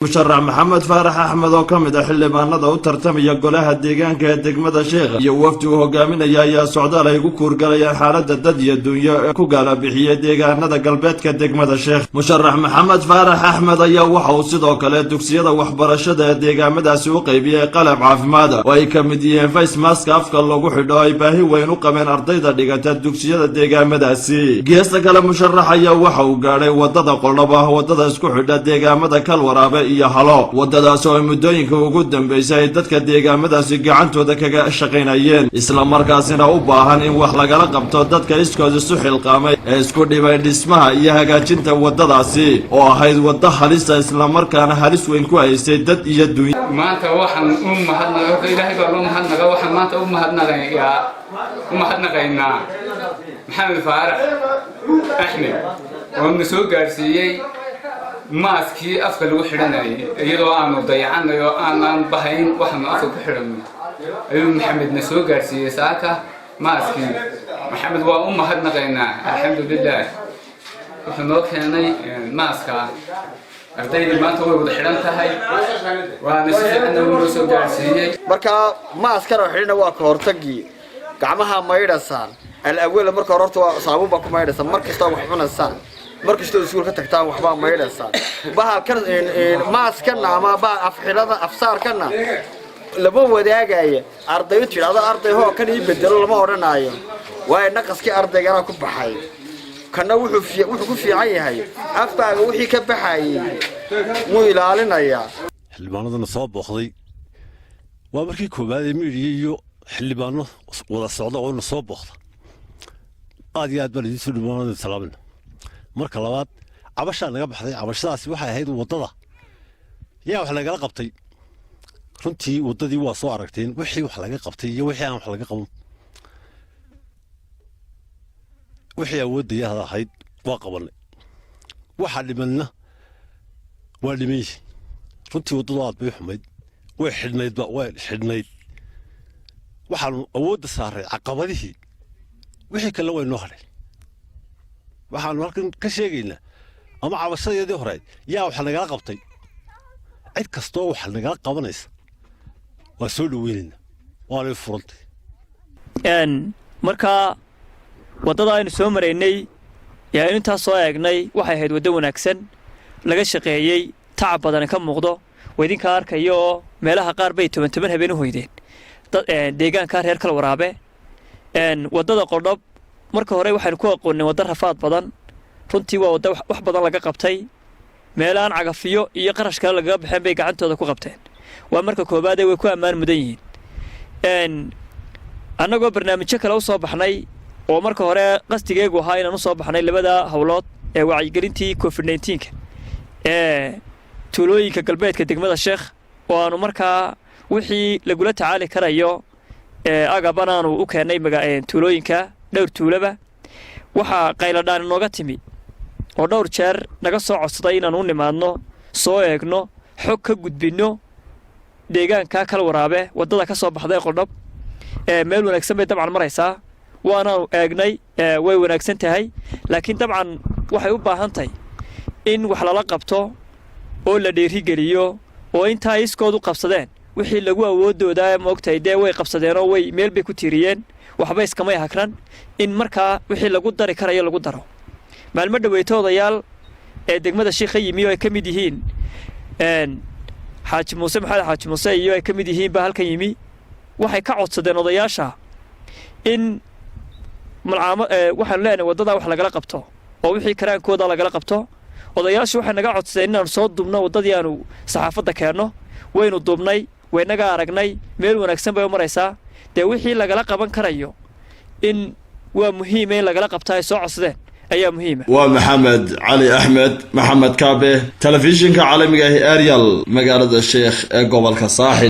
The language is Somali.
مشرع محمد فارح أحمد وكمد xildhibaanada u tartamaya golaha deegaanka ee degmada Sheekh iyo wafdi uu hogaaminaya ayaa socdaal ay ku kurgalayaan xaaladda dad iyo dunyo ee ku gala bixiyay deegaanada galbeedka degmada Sheekh. Musharrax Maxamed Faarax Axmed ayaa waxa uu sidoo kale dugsiyada waxbarashada ee deegaamadaasi u qaybiyay qalab caafimaad oo ay ka mid yihiin face mask afka lagu xidho ay baahi weyn u qabeen ardayda dhigata dugsiyada deegaamadaasi. Geesta kale musharrax ayaa waxa uu gaaray wadada Qoldhaba wadada isku xidha deegaamada Kalwaraabe iyo halo wadadaas oo muddooyinka ugu dambeysay dadka deegaamadaasi gacantooda kaga shaqeynayeen isla markaasina u baahan in wax laga qabto dadka iskooda isu xilqaamay ee isku dhibay dhismaha iyo hagaajinta wadadaasi oo ahayd wada halisa isla markaana halis weyn ku haysay dad iyo dunyo. maanta waxaan u mahadnaqaynaa ilaahay baa loo mahadnaqaa waxaan maanta u mahadnaqaynaa maxamed faarax axmed oo na soo gaarsiiyay maaskii afka lagu xidhanayay iyadoo aanu dayacanayo aanan bahayn waxaanu afka ku xidhanno ayuu maxamedna soo gaarsiiyey saaka maaskii maxamed waa u mahadnaqaynaa alxamdulilah wuxuu noo keenay maaska ardayda maanta way wada xidhan tahay waana si fiican noo soo gaarsiiyey marka maaskana xidhna waa ka hortagii gacmaha maydhasaan al-awwal marka horta saabuun baa ku maydhasaan markasta wax cunasaan markasta iskuulka tagtaan waxba maydhasaan bahalkan maaskana ama afxilada afsaarkana lama wadaagaya ardaydu tiraado arday hoo kan ii bedelo lama oranayo waa naqaskii ardaygana ku baxay kana wuxuu ku fiican yahay afkaaga wixii ka baxay wuu ilaalinaya. xildhibaanadana soo booqday waa markii koobaad ee miyiga iyo xildhibaano wada socda oo soo booqda aad iyo aad baan idin soo dhawaaday salaam. marka labaad cabasha naga baxday cabashadaasi waxay ahayd wadada yaa wax laga qabtay runtii wadadii waa soo aragteen wixii wax laga qabtay iyo wixii aan wax laga qaban wixii awoodayada ahayd waa qabanay waxa dhimanna waa dhimay runtii wadadu aad bay xumayd way xidhnayd waxaan awoodda saaray caqabadihii wixii kale way noo haray waxaan halkan ka sheegaynaa ama cabashadii hore yaa wax naga qabtay cid kastoo wax naga qabanaysa waa soo dhaweynayna waa la furantay marka wadada aynu soo mareynay yaa inta soo eegnay waxay ahayd wada wanaagsan laga shaqeeyay tacab badan ka muuqdo weedinka arkayo meelaha qaar bay 10 habeen u hoydeen deegaanka reer Kalwaraabe wadada Qoldhab marka hore waxaan ku aqoonay wada rafaad badan runtii waa wada wax badan laga qabtay meelaan cagafiyo iyo qarash kale laga bixin bay gacantooda ku qabteen waa marka koobaad ay ku ammaan mudan yihiin annagoo barnaamijyo kale u soo baxnay oo marka hore qastigeegu ahaa inaan u soo baxnay labada hawlood ee wacyigelintii COVID-19 tuulooyinka galbeedka degmada Sheekh oo aanu markaa wixii lagula tacaali karayo agabanaanu u keenay tuulooyinka dhowr tuulaba waxa qayladaan nooga timi oo dhowr jeer naga soo codsaday inaan u nimaadno soo eegno xog ka gudbino deegaanka Kalwaraabe wadada ka soo baxday Qoldhab meel wanaagsan bay dabcan maraysaa waana eegnay way wanaagsan tahay laakiin dabcan waxay u baahan tahay in wax lala qabto oo la dhiirigeliyo oo inta iskoodu qabsadeen wixii lagu awoodooda ma ogtahay way qabsadeen oo way meel bay ku tiiriyeen waxba iskama hakran in markaa wixii lagu dari karayo lagu daro maalmo dhaweetoodayaal ee degmada Sheekh yimi oo ay ka mid yihiin Xaaji Muuse Maxamed Xaaji Muuse iyo ay ka mid yihiin ba halkan yimi waxay ka codsadeen odayaasha in waxaan leenahay wadada wax laga qabto oo wixii karaankooda laga qabto odayaashu waxay naga codsadeen inaan soo dubno wadadii aanu saxaafadda keenno waynu dubnay waynaga aragnay meel wanaagsan bay u maraysaa wixii laga qaban karayo in waa muhiim in laga qabto ay soo codsadeen ayaa muhiim waa Maxamed Cali Axmed Maxamed Kaabe telefishinka caalamiga ah ee Ariel magaalada Sheekh ee gobolka Saaxil.